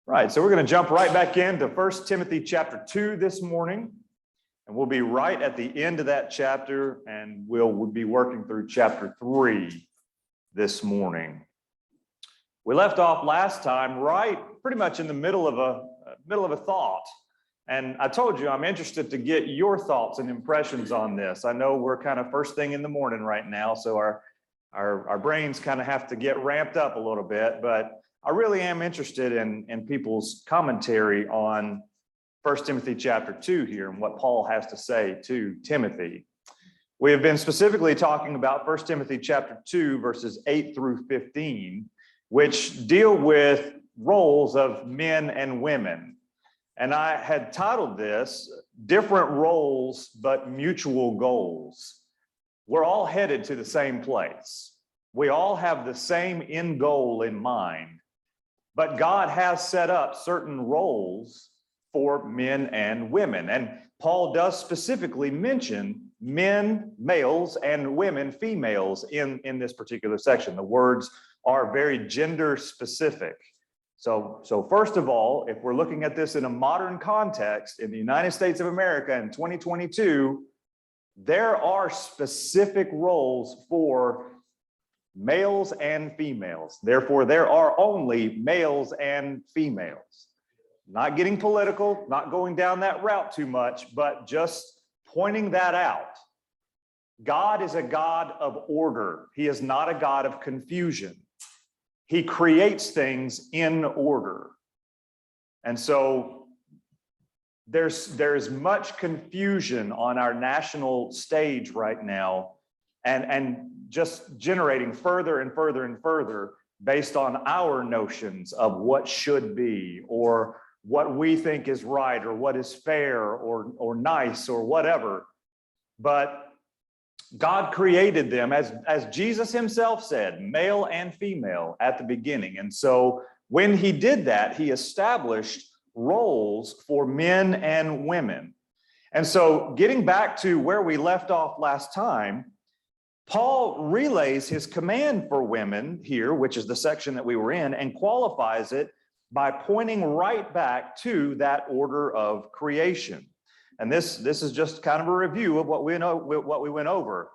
Right, so we're going to jump right back into 1 Timothy chapter 2 this morning, and we'll be right at the end of that chapter, and we'll be working through chapter 3 this morning. We left off last time right pretty much in the middle of a thought, and I told you I'm interested to get your thoughts and impressions on this. I know we're kind of first thing in the morning right now, so our brains kind of have to get ramped up a little bit, but I really am interested in people's commentary on 1 Timothy chapter 2 here and what Paul has to say to Timothy. We have been specifically talking about 1 Timothy chapter 2, verses 8 through 15, which deal with roles of men and women. And I had titled this, Different Roles but Mutual Goals. We're all headed to the same place. We all have the same end goal in mind. But God has set up certain roles for men and women. And Paul does specifically mention men, males, and women, females, in this particular section. The words are very gender specific. So first of all, if we're looking at this in a modern context, in the United States of America in 2022, there are specific roles for males and females. Therefore, there are only males and females. Not getting political, not going down that route too much, but just pointing that out. God is a God of order. He is not a God of confusion. He creates things in order. And so there's much confusion on our national stage right now, and just generating further and further and further based on our notions of what should be, or what we think is right, or what is fair, or nice, or whatever. But God created them, as Jesus himself said, male and female at the beginning. And so when he did that, he established roles for men and women. And so getting back to where we left off last time, Paul relays his command for women here, which is the section that we were in, and qualifies it by pointing right back to that order of creation. And this is just kind of a review of what we went over.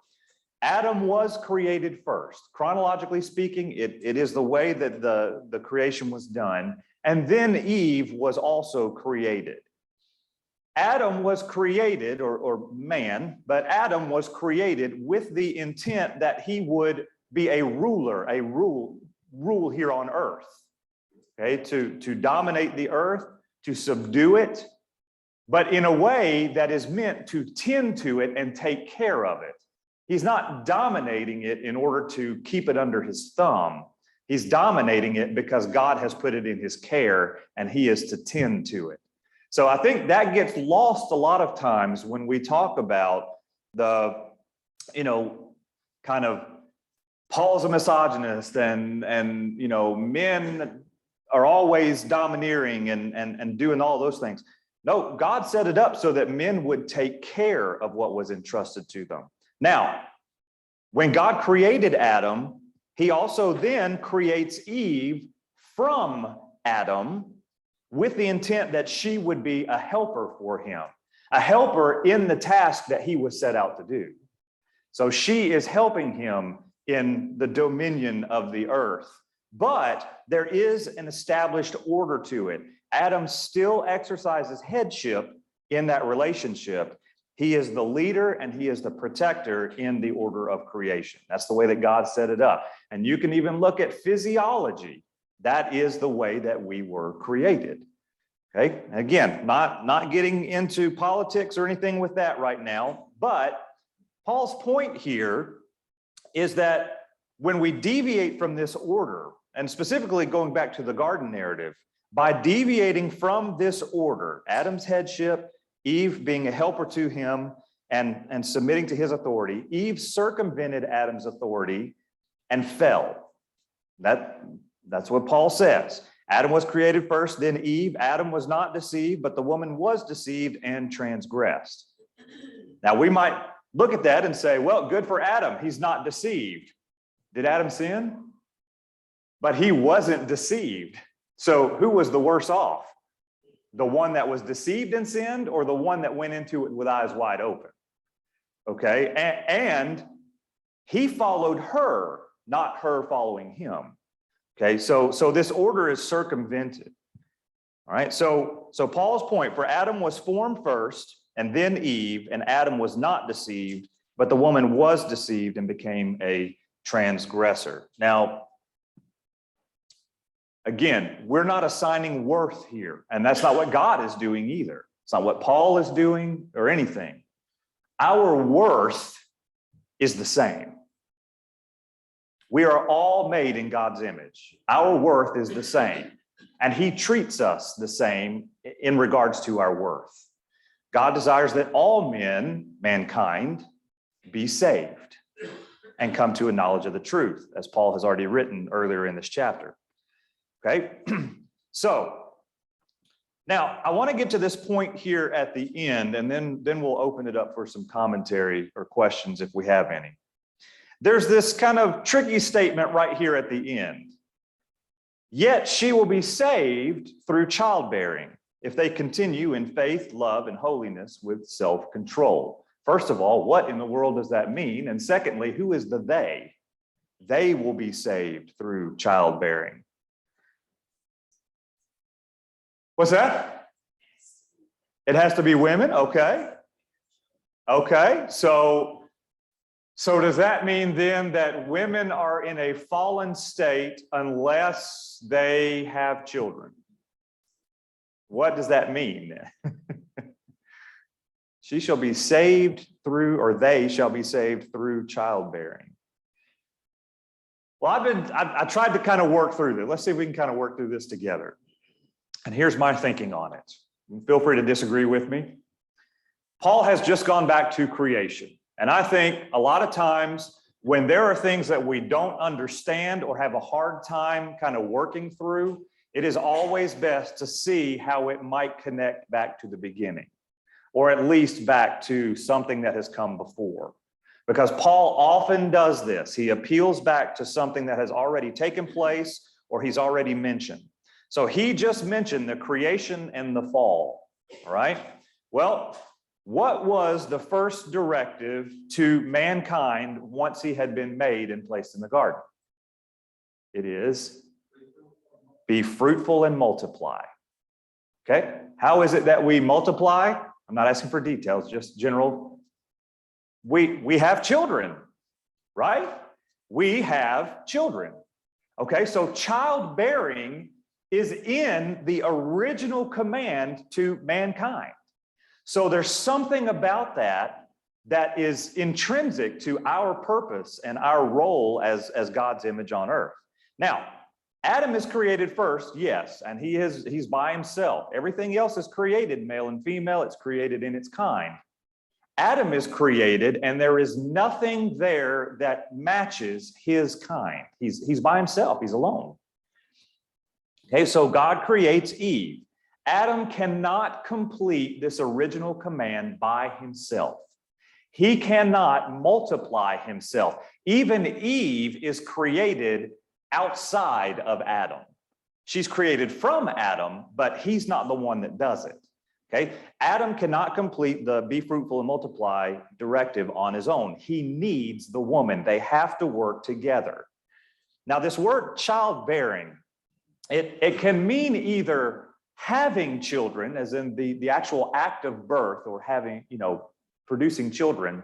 Adam was created first. Chronologically speaking, it is the way that the creation was done. And then Eve was also created. Adam was created, or man, but Adam was created with the intent that he would be a ruler, rule here on earth, okay, to dominate the earth, to subdue it, but in a way that is meant to tend to it and take care of it. He's not dominating it in order to keep it under his thumb. He's dominating it because God has put it in his care, and he is to tend to it. So I think that gets lost a lot of times when we talk about the, kind of Paul's a misogynist, and men are always domineering and doing all those things. No, God set it up so that men would take care of what was entrusted to them. Now, when God created Adam, he also then creates Eve from Adam, with the intent that she would be a helper for him, a helper in the task that he was set out to do. So she is helping him in the dominion of the earth. But there is an established order to it. Adam still exercises headship in that relationship. He is the leader and he is the protector in the order of creation. That's the way that God set it up. And you can even look at physiology. That is the way that we were created. Okay, again, not getting into politics or anything with that right now, but Paul's point here is that when we deviate from this order, and specifically going back to the garden narrative, by deviating from this order, Adam's headship, Eve being a helper to him and submitting to his authority, Eve circumvented Adam's authority and fell. That's what Paul says. Adam was created first, then Eve. Adam was not deceived, but the woman was deceived and transgressed. Now, we might look at that and say, well, good for Adam. He's not deceived. Did Adam sin? but he wasn't deceived. So who was the worse off? The one that was deceived and sinned, or the one that went into it with eyes wide open? Okay, and he followed her, not her following him. Okay, so this order is circumvented. All right, so Paul's point: for Adam was formed first, and then Eve, and Adam was not deceived, but the woman was deceived and became a transgressor. Now, again, we're not assigning worth here, and that's not what God is doing either. It's not what Paul is doing or anything. Our worth is the same. We are all made in God's image. Our worth is the same, and he treats us the same in regards to our worth. God desires that all men, mankind, be saved and come to a knowledge of the truth, as Paul has already written earlier in this chapter. Okay, so now I want to get to this point here at the end, and then we'll open it up for some commentary or questions if we have any. There's this kind of tricky statement right here at the end. Yet she will be saved through childbearing if they continue in faith, love, and holiness with self-control. First of all, what in the world does that mean? And secondly, who is the they? They will be saved through childbearing. What's that? It has to be women? Okay. Okay, so does that mean then that women are in a fallen state unless they have children? What does that mean? She shall be saved through, or they shall be saved through childbearing. Well, I tried to kind of work through this. Let's see if we can kind of work through this together. And here's my thinking on it. Feel free to disagree with me. Paul has just gone back to creation. And I think a lot of times when there are things that we don't understand or have a hard time kind of working through, it is always best to see how it might connect back to the beginning, or at least back to something that has come before. Because Paul often does this. He appeals back to something that has already taken place or he's already mentioned. So he just mentioned the creation and the fall, all right? Well, what was the first directive to mankind once he had been made and placed in the garden? It is, be fruitful and multiply. Okay, how is it that we multiply? I'm not asking for details, just general. We have children, right? We have children. Okay, so childbearing is in the original command to mankind. So there's something about that that is intrinsic to our purpose and our role as God's image on earth. Now, Adam is created first, yes, and he's by himself. Everything else is created, male and female, it's created in its kind. Adam is created, and there is nothing there that matches his kind. He's by himself, he's alone. Okay, so God creates Eve. Adam cannot complete this original command by himself. He cannot multiply himself. Even Eve is created outside of Adam. She's created from Adam, but he's not the one that does it. Okay, Adam cannot complete the be fruitful and multiply directive on his own. He needs the woman. They have to work together. Now, this word childbearing, it can mean either having children, as in the actual act of birth, or having, producing children.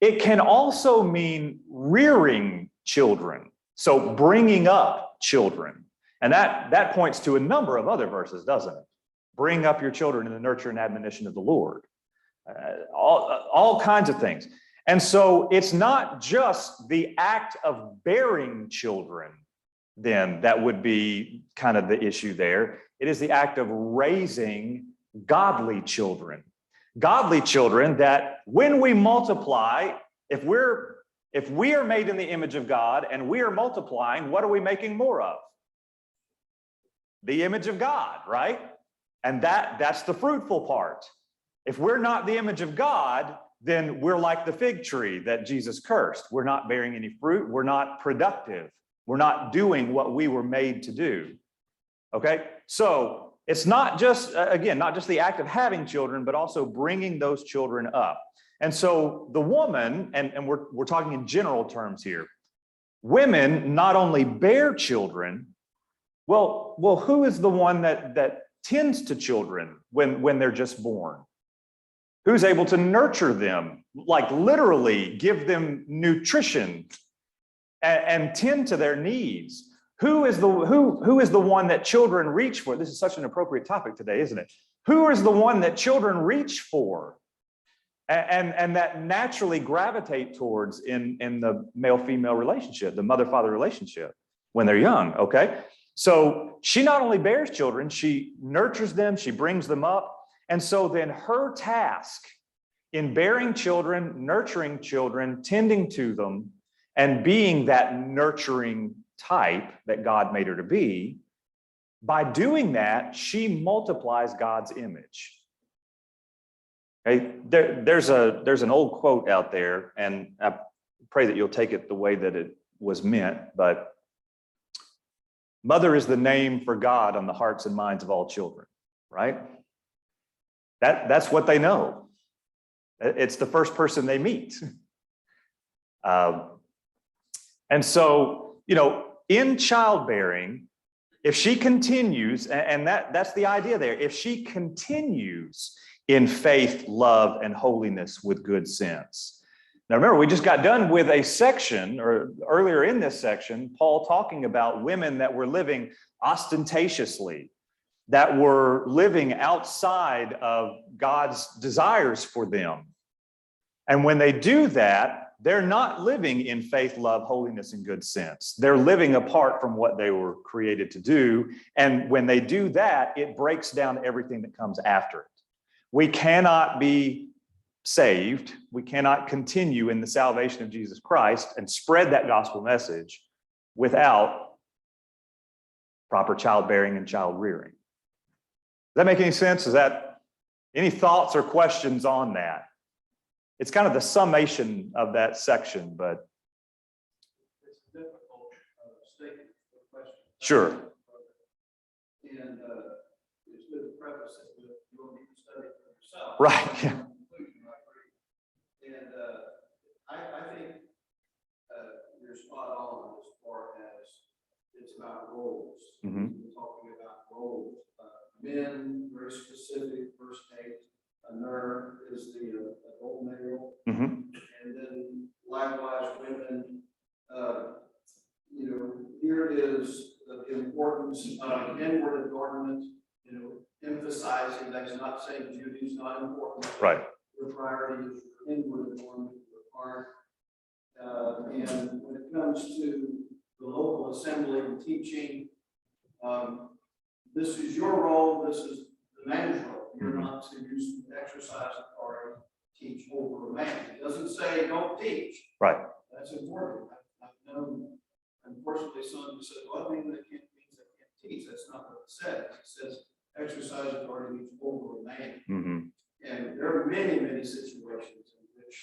It can also mean rearing children, so bringing up children. And that points to a number of other verses, doesn't it? Bring up your children in the nurture and admonition of the Lord. All kinds of things. And so it's not just the act of bearing children, then, that would be kind of the issue there. It is the act of raising godly children. Godly children that when we multiply, if we are made in the image of God and we are multiplying, what are we making more of? The image of God, right? And that's the fruitful part. If we're not the image of God, then we're like the fig tree that Jesus cursed. We're not bearing any fruit. We're not productive. We're not doing what we were made to do. Okay? So it's not just, again, not just the act of having children, but also bringing those children up. And so the woman, and we're talking in general terms here, women not only bear children, well, who is the one that tends to children when they're just born? Who's able to nurture them, like literally give them nutrition and tend to their needs? Who is the one that children reach for? This is such an appropriate topic today, isn't it? Who is the one that children reach for and that naturally gravitate towards in the male-female relationship, the mother-father relationship when they're young, okay? So she not only bears children, she nurtures them, she brings them up. And so then her task in bearing children, nurturing children, tending to them, and being that nurturing type that God made her to be, by doing that, she multiplies God's image. Okay? There's an old quote out there, and I pray that you'll take it the way that it was meant, but mother is the name for God on the hearts and minds of all children, right? That's what they know. It's the first person they meet. And so, in childbearing, if she continues, and that's the idea there, if she continues in faith, love, and holiness with good sense. Now remember, we just got done with a section, or earlier in this section, Paul talking about women that were living ostentatiously, that were living outside of God's desires for them. And when they do that, they're not living in faith, love, holiness, and good sense. They're living apart from what they were created to do. And when they do that, it breaks down everything that comes after it. We cannot be saved. We cannot continue in the salvation of Jesus Christ and spread that gospel message without proper childbearing and child rearing. Does that make any sense? Is that any thoughts or questions on that? It's kind of the summation of that section, but it's a difficult statement or question. Sure. And it's good to preface it with you'll need to study for yourself. Right. Yeah. And I think you're spot on as far as it's about roles. Mm-hmm. We're talking about roles. Men, very specific, verse 8. A nerve is the adult male. Mm-hmm. And then likewise women, here is the importance of inward adornment, emphasizing that's not saying beauty is not important. Right. The priority is inward adornment of the heart. And when it comes to the local assembly and teaching, this is your role, this is the man's role. You're not to use exercise authority, teach over a man. It doesn't say don't teach. Right. That's important. I've known, unfortunately, someone who said, well, I mean, that means they can't teach. That's not what it says. It says exercise authority means over a man. Mm-hmm. And there are many, many situations in which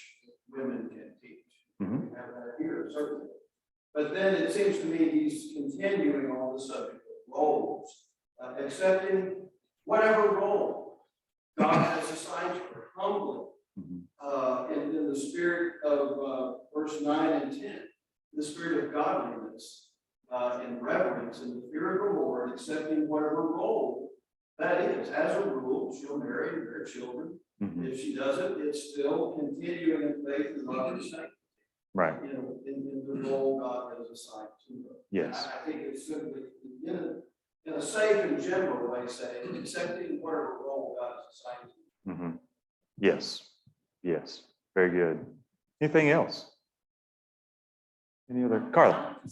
women can teach. Mm-hmm. We have that here, certainly. But then it seems to me he's continuing on the subject of roles, accepting whatever role God has assigned to her humbly. In the spirit of verse 9 and 10, the spirit of godliness and reverence and the fear of the Lord, accepting whatever role that is. As a rule, she'll marry and bear children. Mm-hmm. If she doesn't, it's still continuing in faith and love and sanctity. Right. In the role God has assigned to her. Yes. I think it's simply in a safe and general way, saying accepting whatever role God has assigned to you. Mm-hmm. Yes. Yes. Very good. Anything else? Any other? Carla. In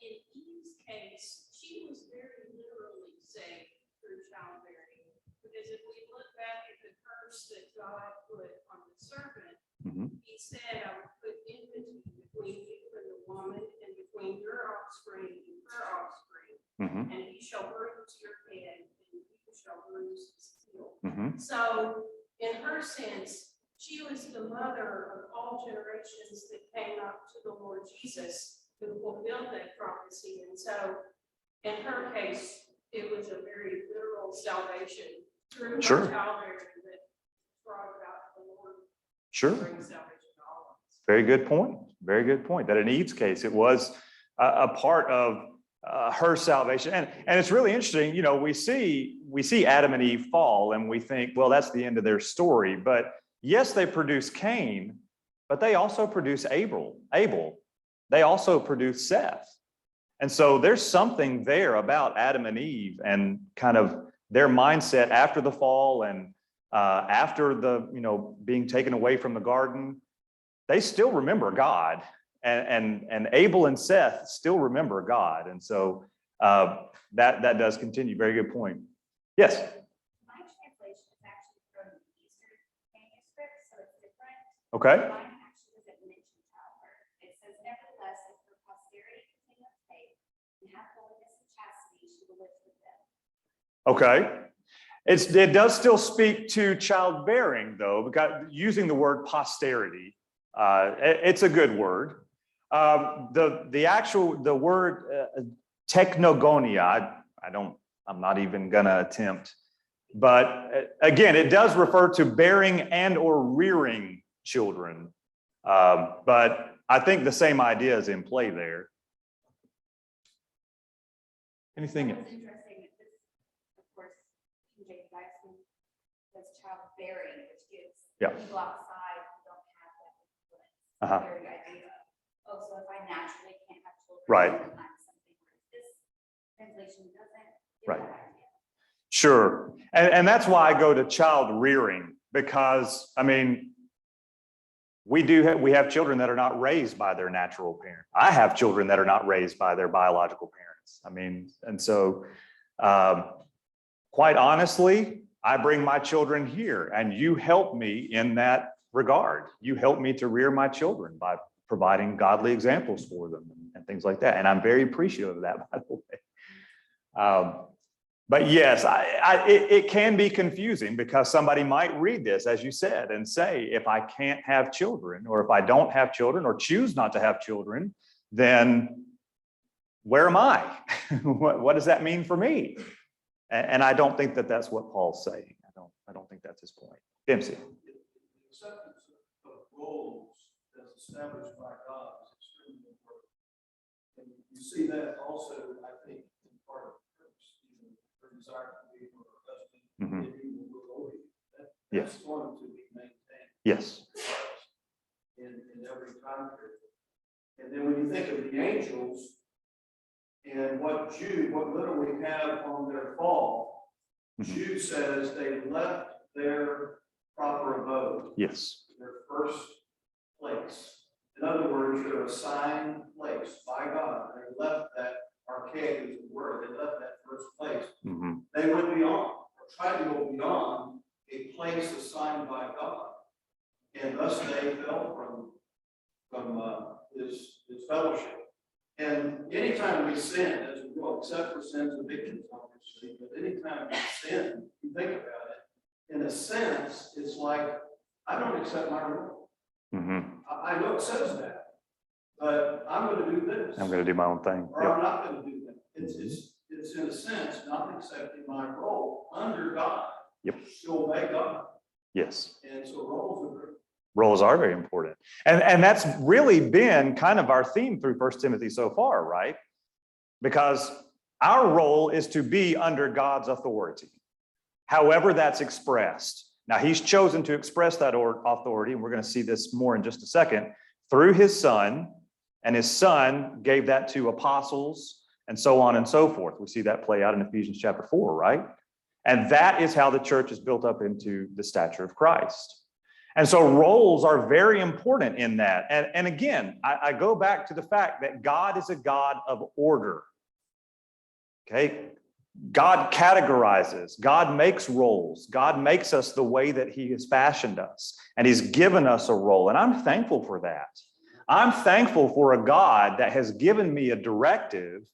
Eve's case, she was very literally saved through childbearing, because if we look back at the curse that God put on the serpent, he said, I will put enmity between you and the woman, and between your offspring and her offspring. And he shall bruise your head, and you shall bruise his heel. So, in her sense, she was the mother of all generations that came up to the Lord Jesus who fulfilled that prophecy. And so in her case, it was a very literal salvation through her Sure. childbearing that brought about the Lord Sure. to bring salvation to all of us. Very good point. Very good point. That in Eve's case, it was a part of her salvation. And it's really interesting. You know, we see Adam and Eve fall and we think, well, that's the end of their story. But yes, they produce Cain, but they also produce Abel. They also produce Seth. And so there's something there about Adam and Eve and kind of their mindset after the fall and after the, being taken away from the garden. They still remember God, and Abel and Seth still remember God. And so that does continue. Very good point. Yes. My translation is actually from the Eastern manuscript, so it's different. Okay. Mine actually doesn't mention childbirth. It says, nevertheless, if her posterity continue in faith and have holiness and chastity, she will live with them. Okay. It does still speak to childbearing, though, because using the word posterity, it's a good word. The word technogonia, I'm not even gonna attempt, but again, it does refer to bearing and or rearing children. But I think the same idea is in play there. Anything? What's interesting is this, of course, King James Version says childbearing, which gives people outside who don't have that influence, very idea. Oh, so if I naturally can't have children, Right. then I'm something where this translation doesn't give that idea. Sure. And that's why I go to child rearing, because I mean, we have children that are not raised by their natural parent. I have children that are not raised by their biological parents. I mean, and so quite honestly, I bring my children here and you help me in that regard. You help me to rear my children by providing godly examples for them and things like that. And I'm very appreciative of that, by the way. But yes, it can be confusing because somebody might read this, as you said, and say, if I can't have children, or if I don't have children or choose not to have children, then where am I? What does that mean for me? And I don't think that that's what Paul's saying. I don't think that's his point. Dempsey. Acceptance of roles as established by God is extremely important. And you see that also, I think, in part of her desire to be her husband, and he will rule over you. That's going to be maintained. Yes. In every time period. And then when you think of the angels and what little we have on their fall, Jude says they left their proper abode. Yes. Their first place. In other words, their assigned place by God. They left that archaic is the word. They left that first place. They went beyond, or tried to go beyond a place assigned by God. And thus they fell from his fellowship. And anytime we sin, as we will, except for sins of victims, obviously, but anytime we sin, you think about it, in a sense, it's like, I don't accept my role. I know it says that, but I'm going to do this. I'm going to do my own thing. Or I'm not going to do that. It's in a sense not accepting my role under God. To obey God. Yes. And so roles are very important. And that's really been kind of our theme through 1 Timothy so far, right? Because our role is to be under God's authority, however that's expressed. Now, he's chosen to express that authority, and we're going to see this more in just a second, through his son, and his son gave that to apostles, and so on and so forth. We see that play out in Ephesians chapter 4, right? And that is how the church is built up into the stature of Christ. And so roles are very important in that. And again, I go back to the fact that God is a God of order. Okay? God categorizes, God makes roles, God makes us the way that he has fashioned us, and he's given us a role. And I'm thankful for that. I'm thankful for a God that has given me a directive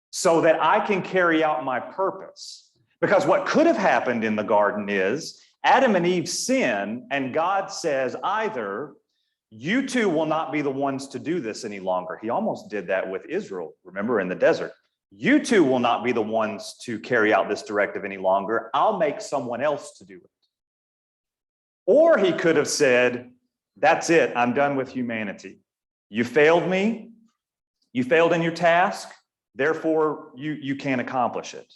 so that I can carry out my purpose. Because what could have happened in the garden is Adam and Eve sin, and God says either You two will not be the ones to do this any longer. He almost did that with Israel, remember, in the desert. You two will not be the ones to carry out this directive any longer. I'll make someone else to do it. Or he could have said, that's it, I'm done with humanity. You failed me, you failed in your task, therefore you can't accomplish it.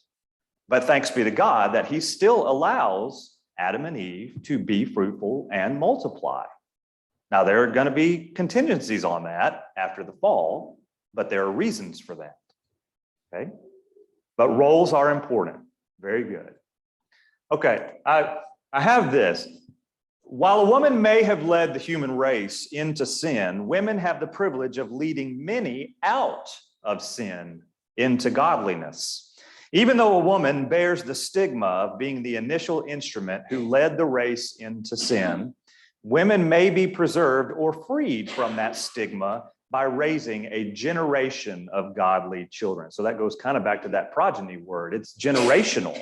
But thanks be to God that he still allows Adam and Eve to be fruitful and multiply. Now, there are going to be contingencies on that after the fall, but there are reasons for that. Okay? But roles are important. Very good. Okay, I have this. While a woman may have led the human race into sin, women have the privilege of leading many out of sin into godliness. Even though a woman bears the stigma of being the initial instrument who led the race into sin, women may be preserved or freed from that stigma by raising a generation of godly children. So that goes kind of back to that progeny word. It's generational.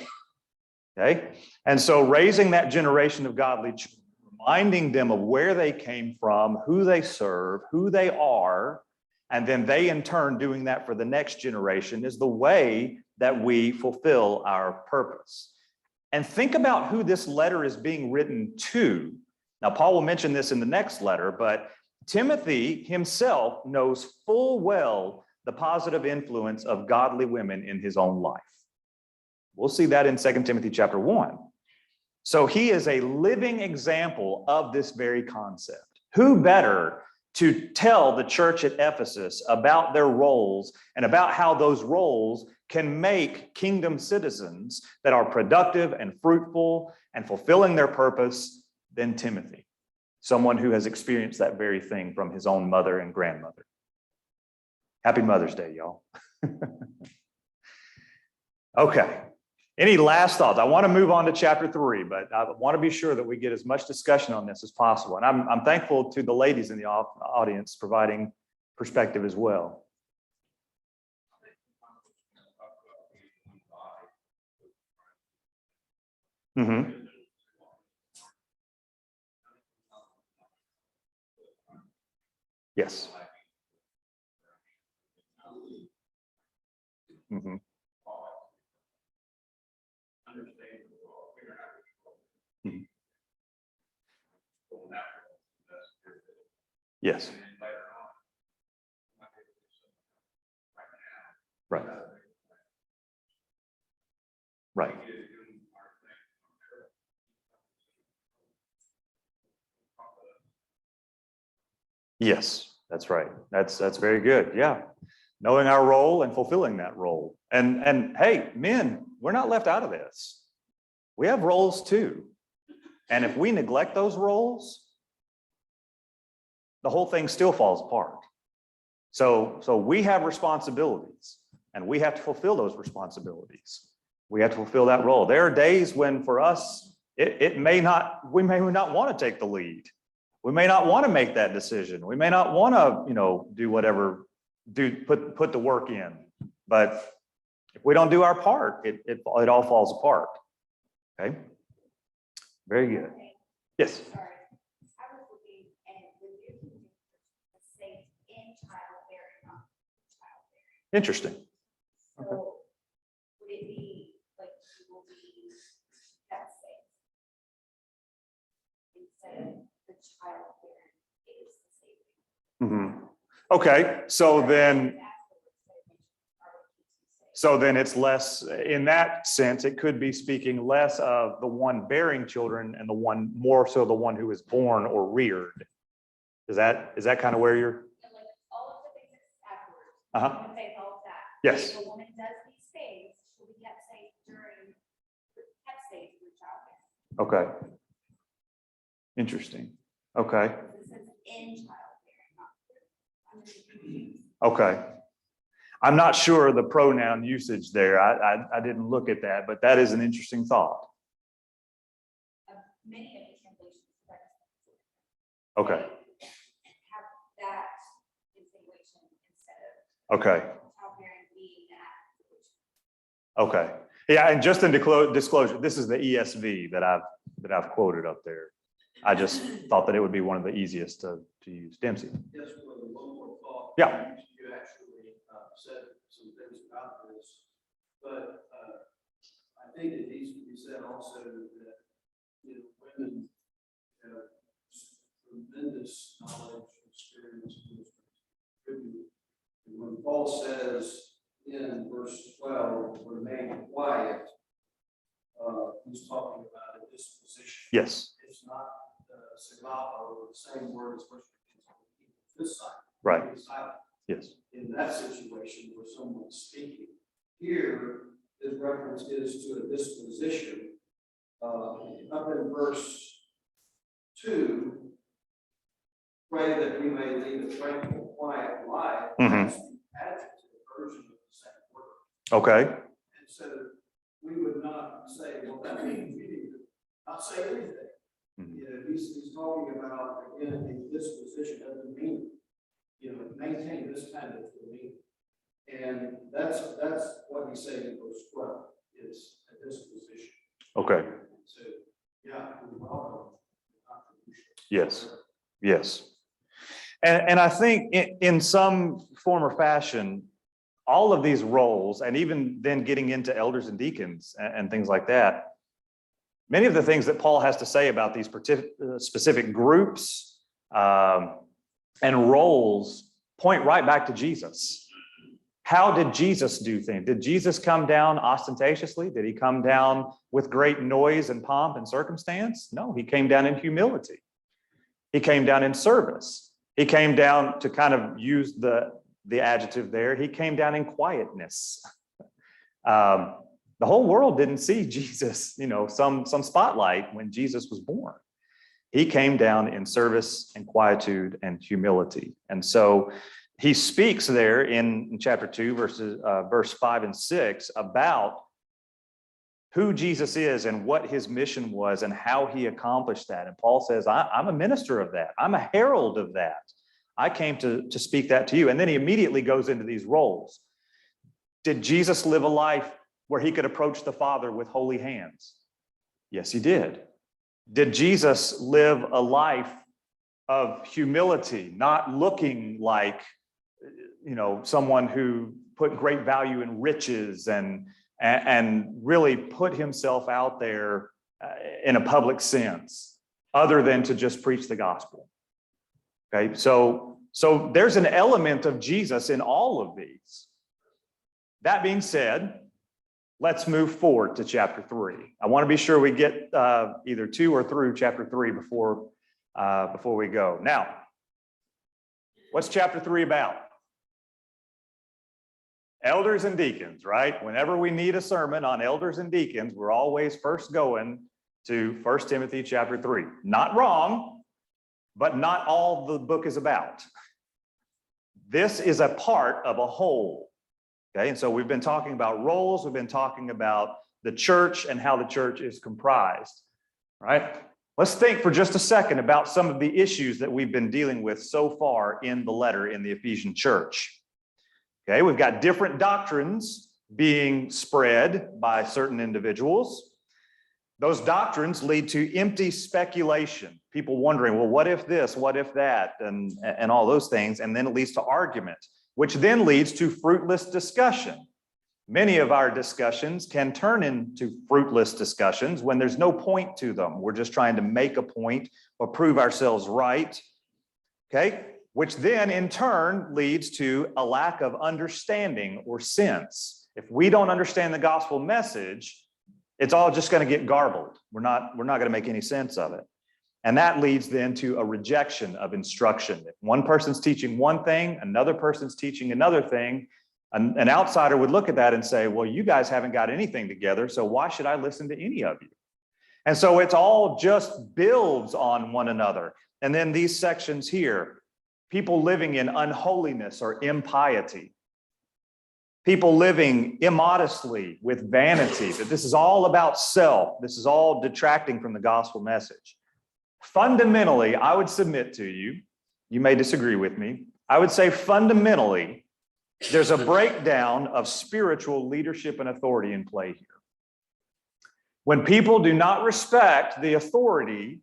Okay? And so raising that generation of godly children, reminding them of where they came from, who they serve, who they are, and then they in turn doing that for the next generation is the way that we fulfill our purpose. And think about who this letter is being written to. Now, Paul will mention this in the next letter, but Timothy himself knows full well the positive influence of godly women in his own life. We'll see that in 2 Timothy chapter 1. So he is a living example of this very concept. Who better to tell the church at Ephesus about their roles and about how those roles can make kingdom citizens that are productive and fruitful and fulfilling their purpose than Timothy, someone who has experienced that very thing from his own mother and grandmother. Happy Mother's Day, y'all. Okay. Any last thoughts? I want to move on to chapter 3, but I want to be sure that we get as much discussion on this as possible. And I'm thankful to the ladies in the audience providing perspective as well. Mm-hmm. Yes. Mm-hmm. Yes. Right. Right. Yes, that's right. That's very good. Yeah. Knowing our role and fulfilling that role. And hey, men, we're not left out of this. We have roles too. And if we neglect those roles, the whole thing still falls apart. So we have responsibilities and we have to fulfill those responsibilities. We have to fulfill that role. There are days when for us, we may not want to take the lead. We may not want to make that decision. We may not want to, do whatever, put the work in. But if we don't do our part, it all falls apart. Okay. Very good. Yes. Sorry. I was looking and the New King James says in childbearing, not childbearing. Interesting. So Okay. would it be like you will be that safe instead of the childbearing is the saving? Mm-hmm. Okay. So then it's less, in that sense, it could be speaking less of the one bearing children and the one more so the one who is born or reared. Is that kind of where you're? Like all of the things afterwards. Uh-huh. Say all of that. Yes. If a woman does these things, she'll be kept safe through childbearing. Okay. Interesting. Okay. This is in childbearing, not through. Okay. I'm not sure the pronoun usage there. I didn't look at that, but that is an interesting thought. Many of the translations. Okay. Have that insinuation instead of. Okay. Childbearing being that. Okay. Yeah, and just in disclosure, this is the ESV that I've quoted up there. I just thought that it would be one of the easiest to use. Dempsey. Yes, well, one more thought. Yeah. You actually said some things about this, but I think it needs to be said also that, you know, women have tremendous knowledge, experience, and contribute. And when Paul says in verse 12, remain quiet, he's talking about a disposition. Yes. It's not sagapa, or the same word as first this side. Right. Silent. Yes. In that situation where someone's speaking. Here, his reference is to a disposition. Up in verse 2, pray that we may lead a tranquil, quiet life. Mhm. That's the adjective version of the same word. Okay. And so we would not say, well, that means we need to not say anything. Mhm. You know, he's talking about, again, a disposition doesn't mean, you know, maintain this kind of demeanor. And that's what he's saying in verse 12, is a disposition. Okay. So, yeah, we welcome the contribution. Yes. Yes. And I think in some form or fashion, all of these roles, and even then getting into elders and deacons and things like that, many of the things that Paul has to say about these specific groups and roles point right back to Jesus. How did Jesus do things? Did Jesus come down ostentatiously? Did he come down with great noise and pomp and circumstance? No, he came down in humility. He came down in service. He came down, to kind of use the adjective there, he came down in quietness. The whole world didn't see Jesus, you know, some spotlight when Jesus was born. He came down in service and quietude and humility. And so he speaks there in chapter 2, verse 5 and 6 about who Jesus is and what his mission was and how he accomplished that. And Paul says, I'm a minister of that. I'm a herald of that. I came to speak that to you. And then he immediately goes into these roles. Did Jesus live a life where he could approach the Father with holy hands? Yes, he did. Did Jesus live a life of humility, not looking like, you know, someone who put great value in riches and really put himself out there in a public sense, other than to just preach the gospel? Okay, so there's an element of Jesus in all of these. That being said, let's move forward to chapter 3. I want to be sure we get either to or through chapter 3 before we go. Now, what's chapter 3 about? Elders and deacons, right? Whenever we need a sermon on elders and deacons, we're always first going to 1 Timothy chapter 3. Not wrong, but not all the book is about. This is a part of a whole. Okay, and so we've been talking about roles, we've been talking about the church and how the church is comprised, right? Let's think for just a second about some of the issues that we've been dealing with so far in the letter in the Ephesian church. Okay, we've got different doctrines being spread by certain individuals. Those doctrines lead to empty speculation. People wondering, well, what if this, what if that, and all those things, and then it leads to argument, which then leads to fruitless discussion. Many of our discussions can turn into fruitless discussions when there's no point to them. We're just trying to make a point or prove ourselves right, okay? Which then in turn leads to a lack of understanding or sense. If we don't understand the gospel message, it's all just going to get garbled. We're not going to make any sense of it. And that leads then to a rejection of instruction. If one person's teaching one thing, another person's teaching another thing, an outsider would look at that and say, well, you guys haven't got anything together, so why should I listen to any of you? And so it's all just builds on one another. And then these sections here, people living in unholiness or impiety, people living immodestly with vanity, that this is all about self. This is all detracting from the gospel message. Fundamentally, I would submit to you, you may disagree with me, I would say fundamentally, there's a breakdown of spiritual leadership and authority in play here. When people do not respect the authority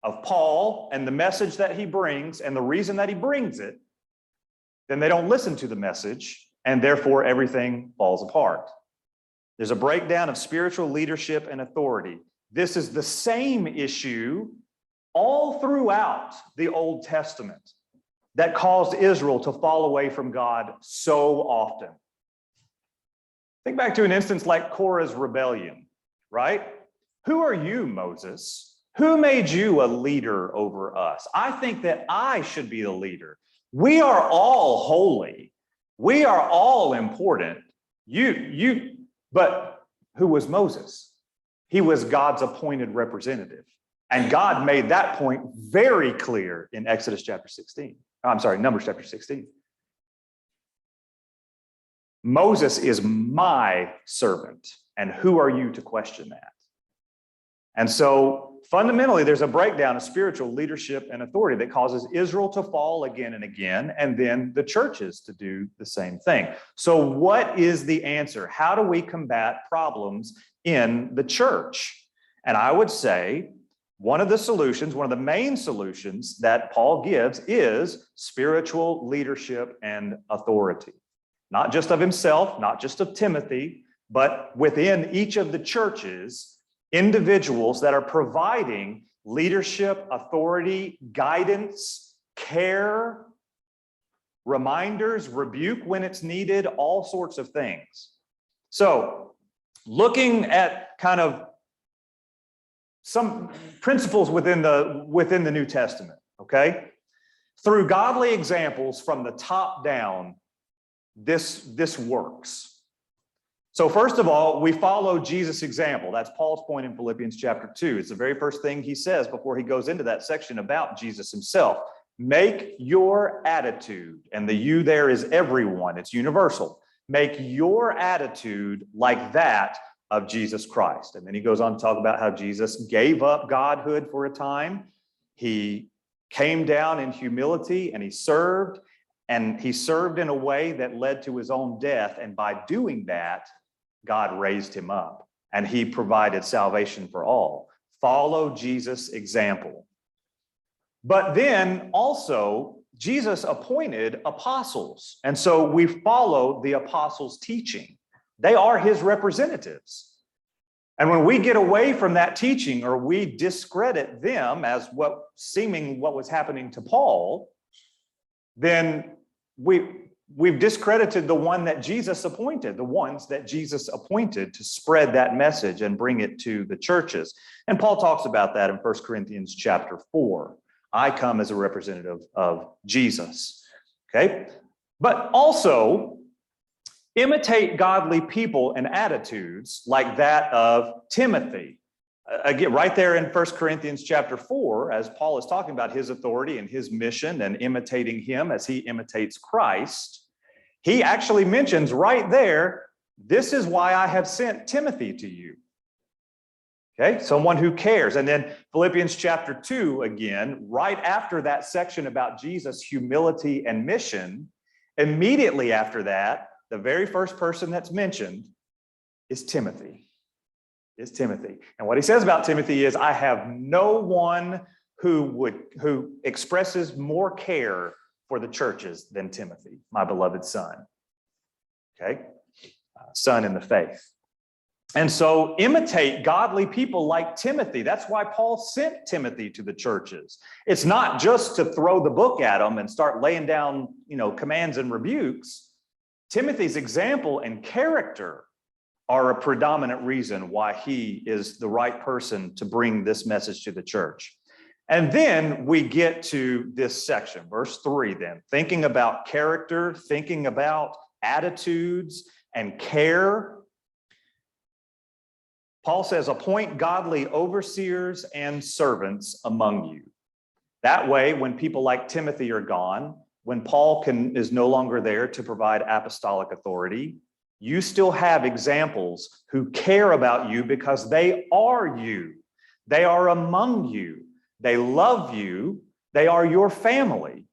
of Paul and the message that he brings and the reason that he brings it, then they don't listen to the message, and therefore everything falls apart. There's a breakdown of spiritual leadership and authority. This is the same issue all throughout the Old Testament that caused Israel to fall away from God so often. Think back to an instance like Korah's rebellion, right? Who are you, Moses? Who made you a leader over us? I think that I should be the leader. We are all holy. We are all important. But who was Moses? He was God's appointed representative. And God made that point very clear in Numbers chapter 16. Moses is my servant, and who are you to question that? And so fundamentally, there's a breakdown of spiritual leadership and authority that causes Israel to fall again and again, and then the churches to do the same thing. So what is the answer? How do we combat problems in the church? And I would say one of the main solutions that Paul gives is spiritual leadership and authority. Not just of himself, not just of Timothy, but within each of the churches, individuals that are providing leadership, authority, guidance, care, reminders, rebuke when it's needed, all sorts of things. So, looking at kind of some principles within the New Testament, okay? Through godly examples from the top down, this works. So first of all, we follow Jesus' example. That's Paul's point in Philippians chapter 2. It's the very first thing he says before he goes into that section about Jesus himself. Make your attitude, and the you there is everyone, it's universal. Make your attitude like that of Jesus Christ. And then he goes on to talk about how Jesus gave up godhood for a time. He came down in humility and he served in a way that led to his own death. And by doing that, God raised him up and he provided salvation for all. Follow Jesus' example. But then also, Jesus appointed apostles. And so we follow the apostles' teaching. They are his representatives. And when we get away from that teaching or we discredit them as what was happening to Paul, then we've discredited the one that Jesus appointed, the ones that Jesus appointed to spread that message and bring it to the churches. And Paul talks about that in 1 Corinthians chapter 4. I come as a representative of Jesus. Okay? But also imitate godly people and attitudes like that of Timothy. Again, right there in 1 Corinthians chapter 4, as Paul is talking about his authority and his mission and imitating him as he imitates Christ, he actually mentions right there, this is why I have sent Timothy to you. Okay, someone who cares. And then Philippians chapter 2, again, right after that section about Jesus' humility and mission, immediately after that, the very first person that's mentioned is Timothy. And what he says about Timothy is, I have no one who expresses more care for the churches than Timothy, my beloved son. Okay? Son in the faith. And so imitate godly people like Timothy. That's why Paul sent Timothy to the churches. It's not just to throw the book at them and start laying down, commands and rebukes. Timothy's example and character are a predominant reason why he is the right person to bring this message to the church. And then we get to this section, verse 3 then, thinking about character, thinking about attitudes and care. Paul says, appoint godly overseers and servants among you. That way, when people like Timothy are gone, when Paul is no longer there to provide apostolic authority, you still have examples who care about you because they are you. They are among you. They love you. They are your family,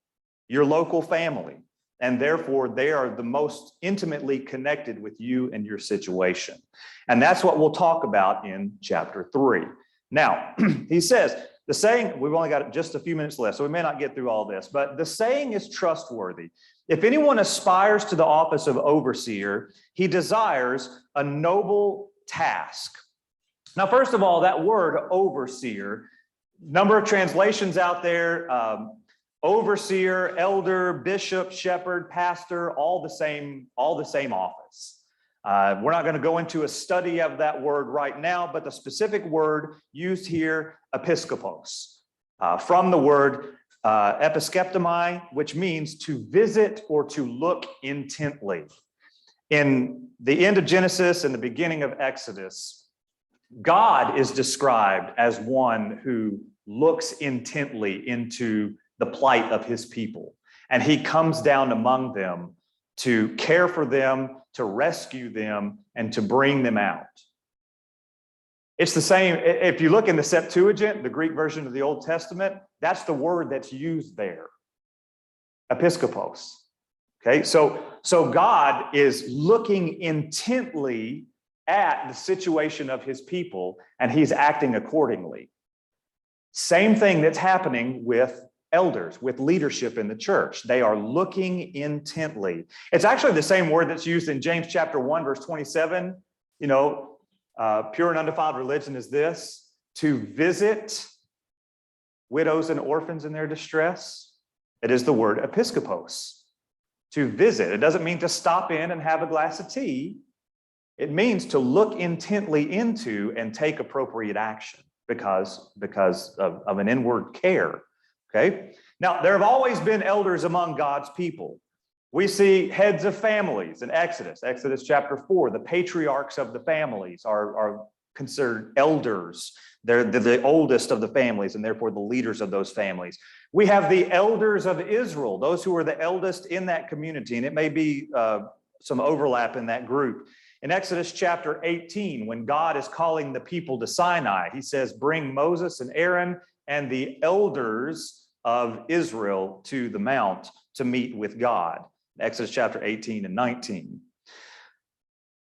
your local family. And therefore, they are the most intimately connected with you and your situation. And that's what we'll talk about in chapter 3. Now, he says, The saying, we've only got just a few minutes left, so we may not get through all this, but the saying is trustworthy. If anyone aspires to the office of overseer, he desires a noble task. Now, first of all, that word overseer, number of translations out there, overseer, elder, bishop, shepherd, pastor, all the same office. We're not going to go into a study of that word right now, but the specific word used here, episkopos, from the word episkeptomai, which means to visit or to look intently. In the end of Genesis and the beginning of Exodus, God is described as one who looks intently into the plight of his people, and he comes down among them to care for them, to rescue them, and to bring them out. It's the same, if you look in the Septuagint, the Greek version of the Old Testament, that's the word that's used there, episkopos. Okay, so God is looking intently at the situation of his people, and he's acting accordingly. Same thing that's happening with elders, with leadership in the church. They are looking intently. It's actually the same word that's used in James chapter 1, verse 27. Pure and undefiled religion is this, to visit widows and orphans in their distress. It is the word episkopos, to visit. It doesn't mean to stop in and have a glass of tea. It means to look intently into and take appropriate action because of an inward care. Okay. Now, there have always been elders among God's people. We see heads of families in Exodus chapter 4. The patriarchs of the families are considered elders. They're the oldest of the families and therefore the leaders of those families. We have the elders of Israel, those who are the eldest in that community, and it may be some overlap in that group. In Exodus chapter 18, when God is calling the people to Sinai, he says, bring Moses and Aaron and the elders of Israel to the mount to meet with God. Exodus chapter 18 and 19.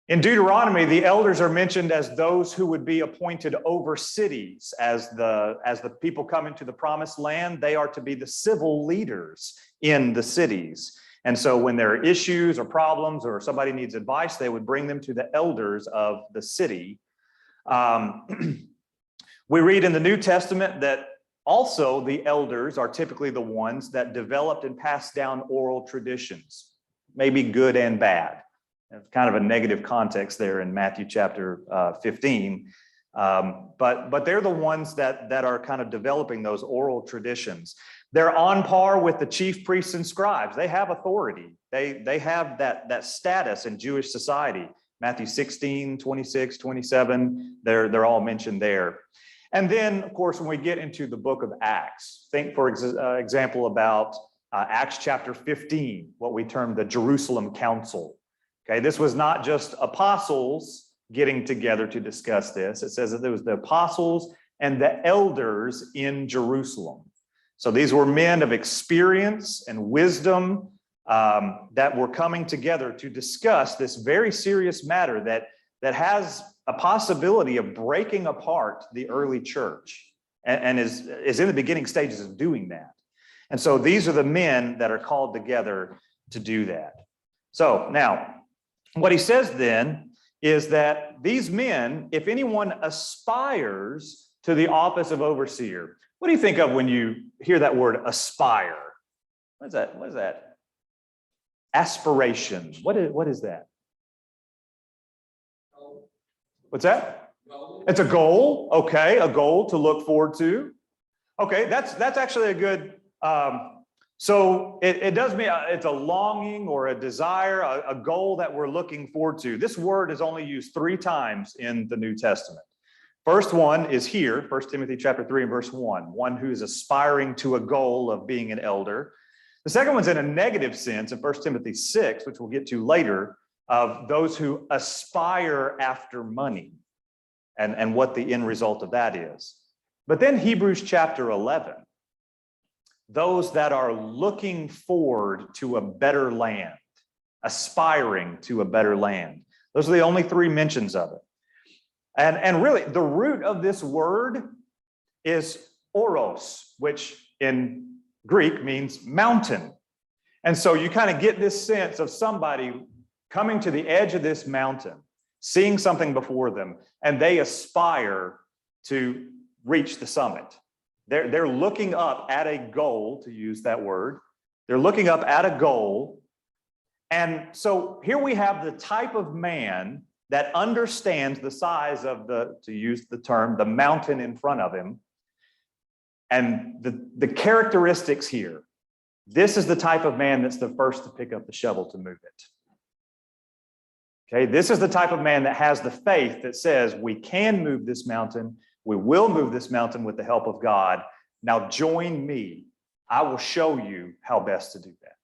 In Deuteronomy, the elders are mentioned as those who would be appointed over cities. As the people come into the promised land, they are to be the civil leaders in the cities. And so when there are issues or problems or somebody needs advice, they would bring them to the elders of the city. We read in the New Testament that also the elders are typically the ones that developed and passed down oral traditions, maybe good and bad. It's kind of a negative context there in Matthew chapter 15. But they're the ones that are kind of developing those oral traditions. They're on par with the chief priests and scribes. They have authority. They have that status in Jewish society. Matthew 16, 26, 27, they're all mentioned there. And then, of course, when we get into the book of Acts, think, for example, about Acts chapter 15, what we term the Jerusalem Council. Okay, this was not just apostles getting together to discuss this. It says that there was the apostles and the elders in Jerusalem. So these were men of experience and wisdom that were coming together to discuss this very serious matter that has a possibility of breaking apart the early church and is in the beginning stages of doing that. And so these are the men that are called together to do that. So now, what he says then is that these men, if anyone aspires to the office of overseer, what do you think of when you hear that word aspire? What is that? What is that? Aspiration. What is that? What's that? It's a goal. Okay, a goal to look forward to. Okay, that's actually a good. So it does mean it's a longing or a desire, a goal that we're looking forward to. This word is only used 3 times in the New Testament. First one is here, 1 Timothy chapter 3 and verse 1, one who is aspiring to a goal of being an elder. The second one's in a negative sense in 1 Timothy 6, which we'll get to later, of those who aspire after money and what the end result of that is. But then Hebrews chapter 11, those that are looking forward to a better land, aspiring to a better land. Those are the only 3 mentions of it. And really, the root of this word is oros, which in Greek means mountain. And so you kind of get this sense of somebody coming to the edge of this mountain, seeing something before them, and they aspire to reach the summit. They're looking up at a goal, to use that word. They're looking up at a goal. And so here we have the type of man that understands the size of to use the term, the mountain in front of him. And the characteristics here, this is the type of man that's the first to pick up the shovel to move it. Okay, this is the type of man that has the faith that says, we can move this mountain. We will move this mountain with the help of God. Now join me. I will show you how best to do that.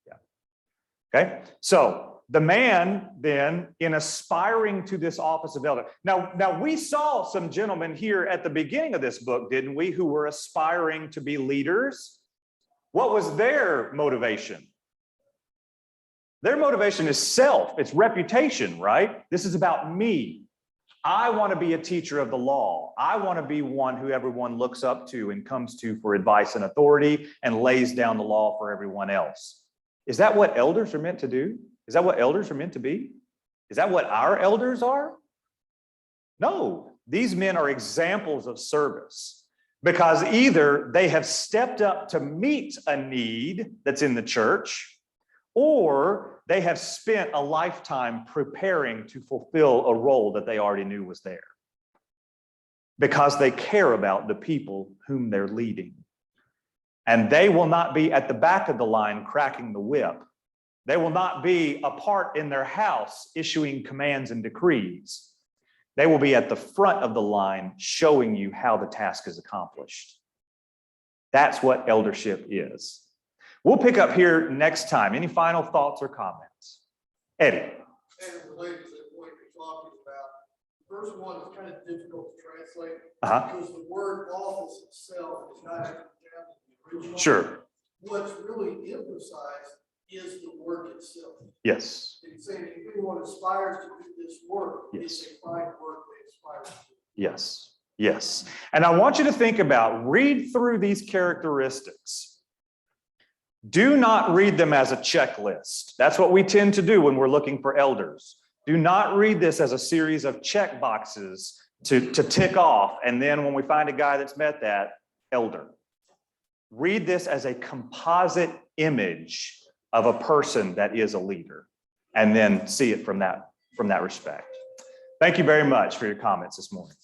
Yeah. Okay, so the man then, in aspiring to this office of elder. Now we saw some gentlemen here at the beginning of this book, didn't we, who were aspiring to be leaders? What was their motivation? Their motivation is self, it's reputation, right? This is about me. I want to be a teacher of the law. I want to be one who everyone looks up to and comes to for advice and authority and lays down the law for everyone else. Is that what elders are meant to do? Is that what elders are meant to be? Is that what our elders are? No, these men are examples of service because either they have stepped up to meet a need that's in the church, or they have spent a lifetime preparing to fulfill a role that they already knew was there because they care about the people whom they're leading. And they will not be at the back of the line cracking the whip. They will not be apart in their house issuing commands and decrees. They will be at the front of the line showing you how the task is accomplished. That's what eldership is. We'll pick up here next time. Any final thoughts or comments? Eddie. And related to what you're talking about, the first one is kind of difficult to translate because the word office itself is not actually down in the original. Sure. What's really emphasized is the work itself. Yes. It's saying if anyone aspires to do this work, Yes. it's a fine work they aspire to do. Yes. Yes. And I want you to think about, read through these characteristics. Do not read them as a checklist. That's what we tend to do when we're looking for elders. Do not read this as a series of check boxes to tick off. And then when we find a guy that's met that, elder. Read this as a composite image of a person that is a leader, and then see it from that respect. Thank you very much for your comments this morning.